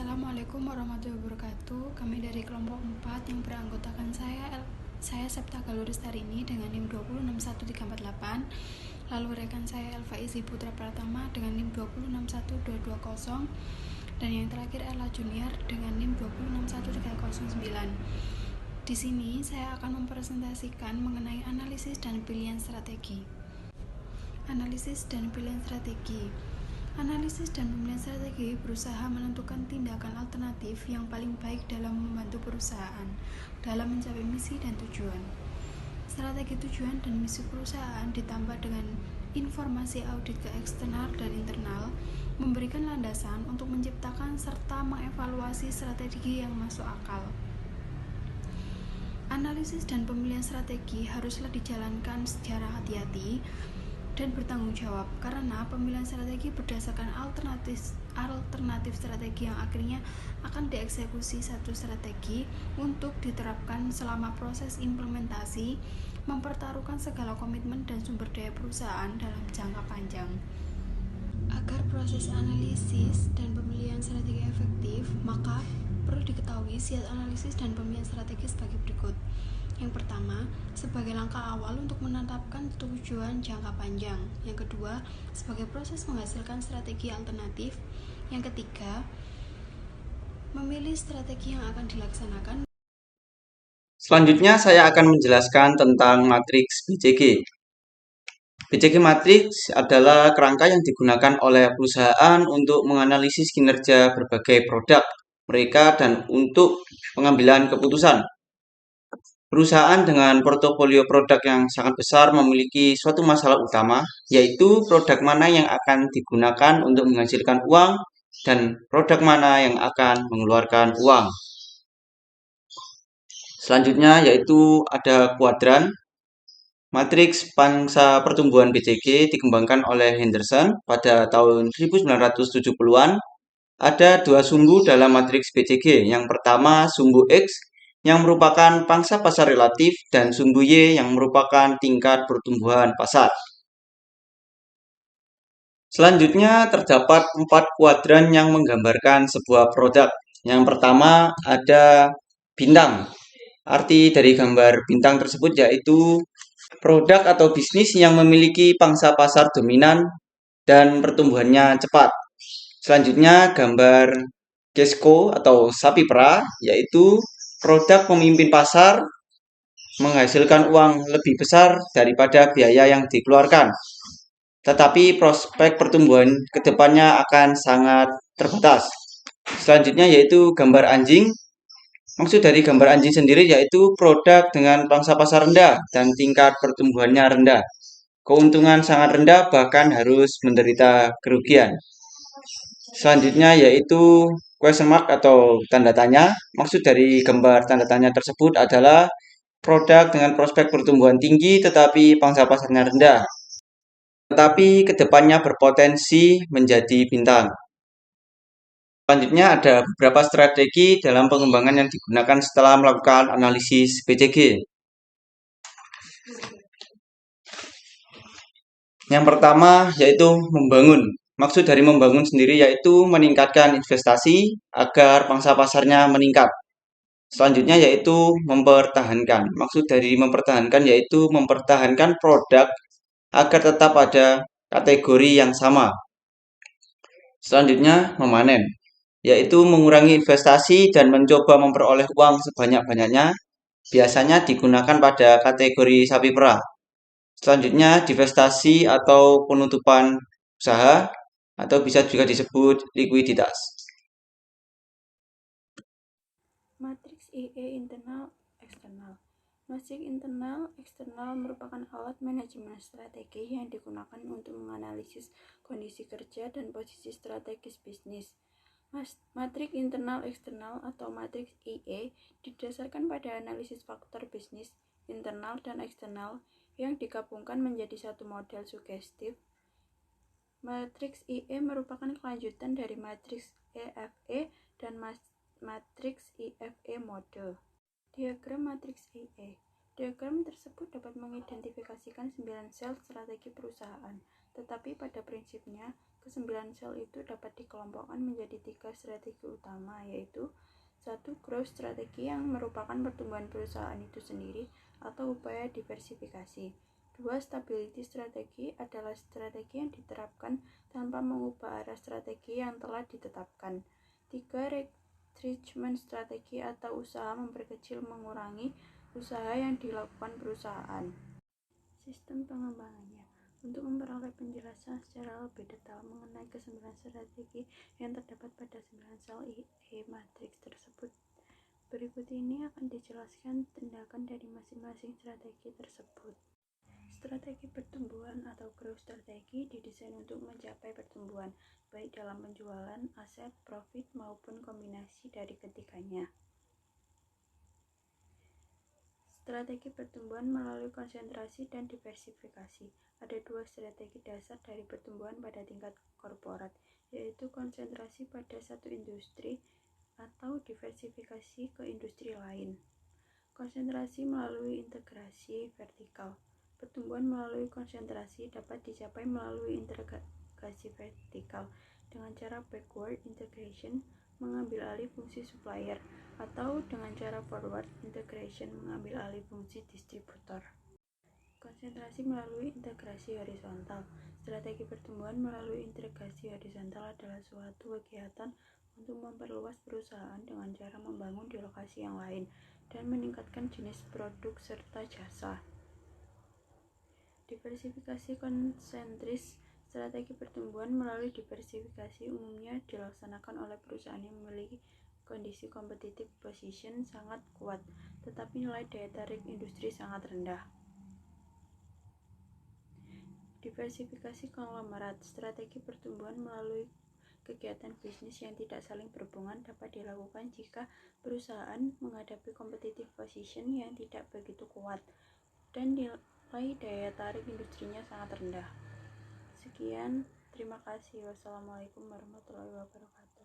Assalamualaikum warahmatullahi wabarakatuh. Kami dari kelompok 4 yang beranggotakan saya Septa Galuristarini dengan NIM 2061348. Lalu rekan saya Elva Izi Putra Pratama dengan NIM 2061220 dan yang terakhir Ella Junior dengan NIM 2061309. Di sini saya akan mempresentasikan mengenai analisis dan pilihan strategi. Analisis dan pilihan strategi. Analisis dan pemilihan strategi berusaha menentukan tindakan alternatif yang paling baik dalam membantu perusahaan dalam mencapai misi dan tujuan. Strategi tujuan dan misi perusahaan ditambah dengan informasi audit ke eksternal dan internal memberikan landasan untuk menciptakan serta mengevaluasi strategi yang masuk akal. Analisis dan pemilihan strategi haruslah dijalankan secara hati-hati dan bertanggung jawab, karena pemilihan strategi berdasarkan alternatif strategi yang akhirnya akan dieksekusi satu strategi untuk diterapkan selama proses implementasi, mempertaruhkan segala komitmen dan sumber daya perusahaan dalam jangka panjang. Agar proses analisis dan pemilihan strategi efektif, maka perlu diketahui syarat analisis dan pemilihan strategi sebagai berikut. Yang pertama, sebagai langkah awal untuk menetapkan tujuan jangka panjang. Yang kedua, sebagai proses menghasilkan strategi alternatif. Yang ketiga, memilih strategi yang akan dilaksanakan. Selanjutnya saya akan menjelaskan tentang matriks BCG. BCG matriks adalah kerangka yang digunakan oleh perusahaan untuk menganalisis kinerja berbagai produk mereka dan untuk pengambilan keputusan. Perusahaan dengan portofolio produk yang sangat besar memiliki suatu masalah utama, yaitu produk mana yang akan digunakan untuk menghasilkan uang dan produk mana yang akan mengeluarkan uang. Selanjutnya yaitu ada kuadran. Matriks pangsa pertumbuhan BCG dikembangkan oleh Henderson pada tahun 1970-an. Ada dua sumbu dalam matriks BCG. Yang pertama sumbu X yang merupakan pangsa pasar relatif dan sumbu Y yang merupakan tingkat pertumbuhan pasar. Selanjutnya terdapat 4 kuadran yang menggambarkan sebuah produk. Yang pertama ada bintang. Arti dari gambar bintang tersebut yaitu produk atau bisnis yang memiliki pangsa pasar dominan dan pertumbuhannya cepat. Selanjutnya gambar Kesko atau sapi perah, yaitu produk pemimpin pasar menghasilkan uang lebih besar daripada biaya yang dikeluarkan. Tetapi prospek pertumbuhan kedepannya akan sangat terbatas. Selanjutnya yaitu gambar anjing. Maksud dari gambar anjing sendiri yaitu produk dengan pangsa pasar rendah dan tingkat pertumbuhannya rendah. Keuntungan sangat rendah bahkan harus menderita kerugian. Selanjutnya yaitu question mark atau tanda tanya. Maksud dari gambar tanda tanya tersebut adalah produk dengan prospek pertumbuhan tinggi tetapi pangsa pasarnya rendah. Tetapi kedepannya berpotensi menjadi bintang. Selanjutnya ada beberapa strategi dalam pengembangan yang digunakan setelah melakukan analisis BCG. Yang pertama yaitu membangun. Maksud dari membangun sendiri yaitu meningkatkan investasi agar pangsa pasarnya meningkat. Selanjutnya yaitu mempertahankan. Maksud dari mempertahankan yaitu mempertahankan produk agar tetap ada kategori yang sama. Selanjutnya memanen, yaitu mengurangi investasi dan mencoba memperoleh uang sebanyak-banyaknya. Biasanya digunakan pada kategori sapi perah. Selanjutnya divestasi atau penutupan usaha atau bisa juga disebut likuiditas. Matriks IE internal eksternal. Matriks internal eksternal merupakan alat manajemen strategi yang digunakan untuk menganalisis kondisi kerja dan posisi strategis bisnis. Matriks internal eksternal atau matriks IE didasarkan pada analisis faktor bisnis internal dan eksternal yang digabungkan menjadi satu model sugestif. Matriks IE merupakan kelanjutan dari matriks EFE dan matriks IFE model. Diagram matriks IE. Diagram tersebut dapat mengidentifikasikan 9 sel strategi perusahaan, tetapi pada prinsipnya Kesembilan sel itu dapat dikelompokkan menjadi 3 strategi utama, yaitu 1. Growth strategi yang merupakan pertumbuhan perusahaan itu sendiri atau upaya diversifikasi. 2. Stability strategi adalah strategi yang diterapkan tanpa mengubah arah strategi yang telah ditetapkan. 3. Retrenchment strategi atau usaha memperkecil mengurangi usaha yang dilakukan perusahaan. Sistem pengembangannya. Untuk memperoleh penjelasan secara lebih detail mengenai kesembilan strategi yang terdapat pada 9 sel E-matrix tersebut, berikut ini akan dijelaskan tindakan dari masing-masing strategi tersebut. Strategi pertumbuhan atau growth strategi didesain untuk mencapai pertumbuhan, baik dalam penjualan, aset, profit, maupun kombinasi dari ketiganya. Strategi pertumbuhan melalui konsentrasi dan diversifikasi. Ada 2 strategi dasar dari pertumbuhan pada tingkat korporat, yaitu konsentrasi pada satu industri atau diversifikasi ke industri lain. Konsentrasi melalui integrasi vertikal. Pertumbuhan melalui konsentrasi dapat dicapai melalui integrasi vertikal dengan cara backward integration, mengambil alih fungsi supplier, atau dengan cara forward integration, mengambil alih fungsi distributor. Konsentrasi melalui integrasi horizontal. Strategi pertumbuhan melalui integrasi horizontal adalah suatu kegiatan untuk memperluas perusahaan dengan cara membangun di lokasi yang lain dan meningkatkan jenis produk serta jasa. Diversifikasi konsentris. Strategi pertumbuhan melalui diversifikasi umumnya dilaksanakan oleh perusahaan yang memiliki kondisi competitive position sangat kuat, tetapi nilai daya tarik industri sangat rendah. Diversifikasi konglomerat. Strategi pertumbuhan melalui kegiatan bisnis yang tidak saling berhubungan dapat dilakukan jika perusahaan menghadapi competitive position yang tidak begitu kuat dan nilai daya tarik industrinya sangat rendah. Sekian, terima kasih. Wassalamualaikum warahmatullahi wabarakatuh.